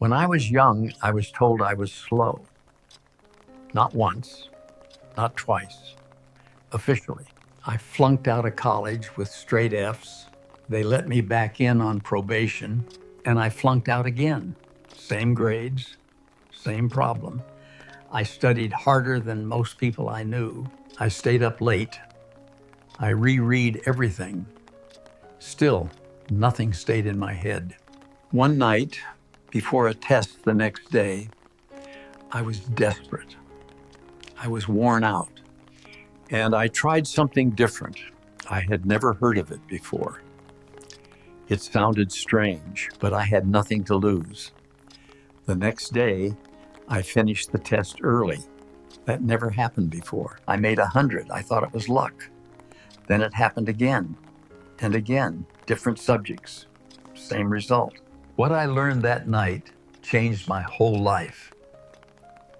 When I was young, I was told I was slow. Not once, not twice, officially. I flunked out of college with straight Fs. They let me back in on probation, and I flunked out again. Same grades, same problem. I studied harder than most people I knew. I stayed up late. I reread everything. Still, nothing stayed in my head. One night, before a test the next day, I was desperate. I was worn out, and I tried something different. I had never heard of it before. It sounded strange, but I had nothing to lose. The next day, I finished the test early. That never happened before. I made 100. I thought it was luck. Then it happened again and again, different subjects, same result. What I learned that night changed my whole life.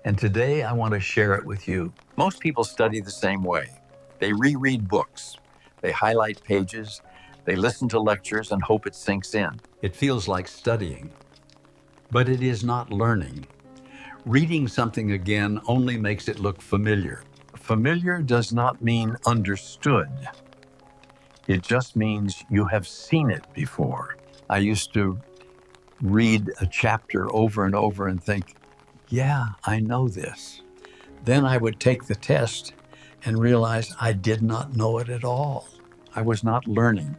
And today I want to share it with you. Most people study the same way. They reread books, they highlight pages, they listen to lectures and hope it sinks in. It feels like studying, but it is not learning. Reading something again only makes it look familiar. Familiar does not mean understood. It just means you have seen it before. I used to read a chapter over and over and think, yeah, I know this. Then I would take the test and realize I did not know it at all. I was not learning.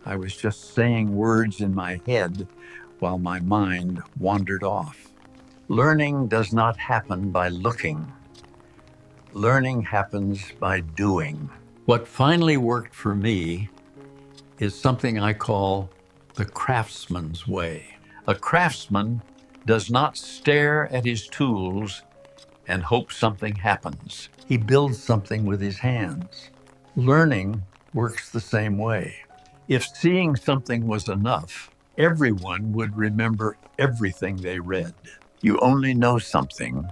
I was just saying words in my head while my mind wandered off. Learning does not happen by looking. Learning happens by doing. What finally worked for me is something I call the craftsman's way. A craftsman does not stare at his tools and hope something happens. He builds something with his hands. Learning works the same way. If seeing something was enough, everyone would remember everything they read. You only know something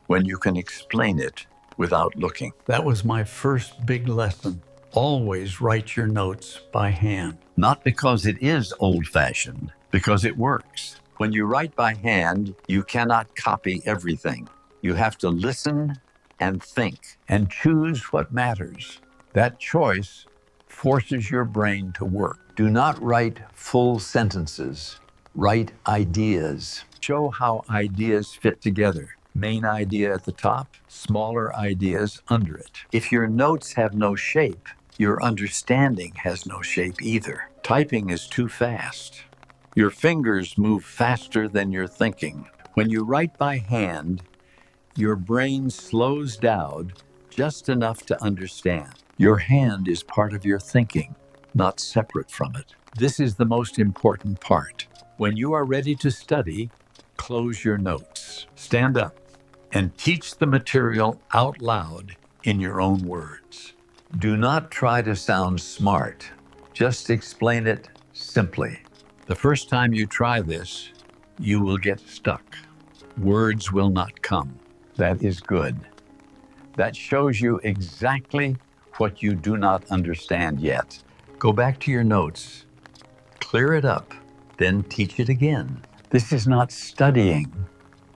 when you can explain it without looking. That was my first big lesson. Always write your notes by hand. Not because it is old-fashioned, because it works. When you write by hand, you cannot copy everything. You have to listen and think and choose what matters. That choice forces your brain to work. Do not write full sentences. Write ideas. Show how ideas fit together. Main idea at the top, smaller ideas under it. If your notes have no shape, your understanding has no shape either. Typing is too fast. Your fingers move faster than your thinking. When you write by hand, your brain slows down just enough to understand. Your hand is part of your thinking, not separate from it. This is the most important part. When you are ready to study, close your notes. Stand up and teach the material out loud in your own words. Do not try to sound smart. Just explain it simply. The first time you try this, you will get stuck. Words will not come. That is good. That shows you exactly what you do not understand yet. Go back to your notes, clear it up, then teach it again. This is not studying.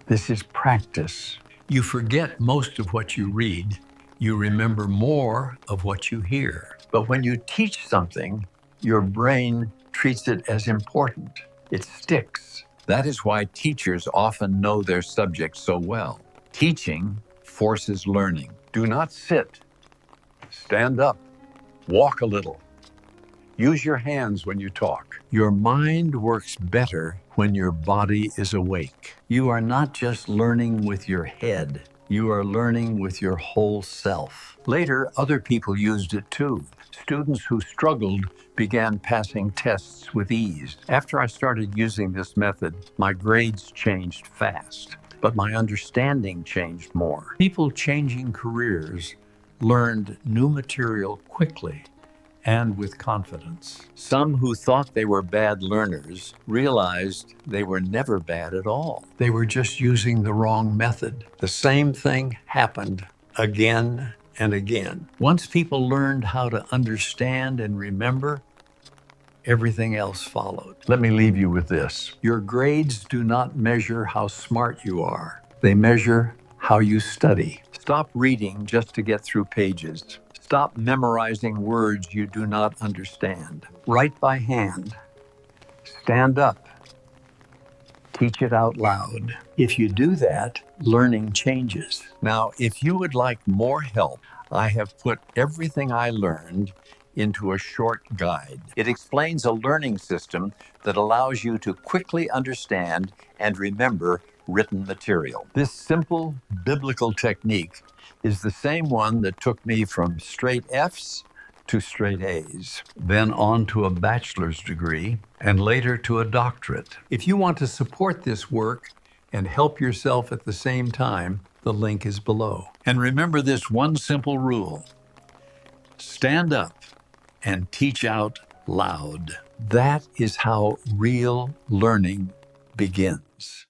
This is practice. You forget most of what you read. You remember more of what you hear. But when you teach something, your brain treats it as important. It sticks. That is why teachers often know their subject so well. Teaching forces learning. Do not sit. Stand up. Walk a little. Use your hands when you talk. Your mind works better when your body is awake. You are not just learning with your head. You are learning with your whole self. Later, other people used it too. Students who struggled began passing tests with ease. After I started using this method, my grades changed fast, but my understanding changed more. People changing careers learned new material quickly and with confidence. Some who thought they were bad learners realized they were never bad at all. They were just using the wrong method. The same thing happened again and again. Once people learned how to understand and remember, Everything else followed. Let me leave you with this. Your grades do not measure how smart you are. They measure how you study. Stop reading just to get through pages. Stop memorizing words you do not understand. Write by hand. Stand up. Teach it out loud. If you do that, learning changes. Now, if you would like more help, I have put everything I learned into a short guide. It explains a learning system that allows you to quickly understand and remember written material. This simple biblical technique is the same one that took me from straight F's to straight A's, then on to a bachelor's degree, and later to a doctorate. If you want to support this work and help yourself at the same time, the link is below. And remember this one simple rule: stand up and teach out loud. That is how real learning begins.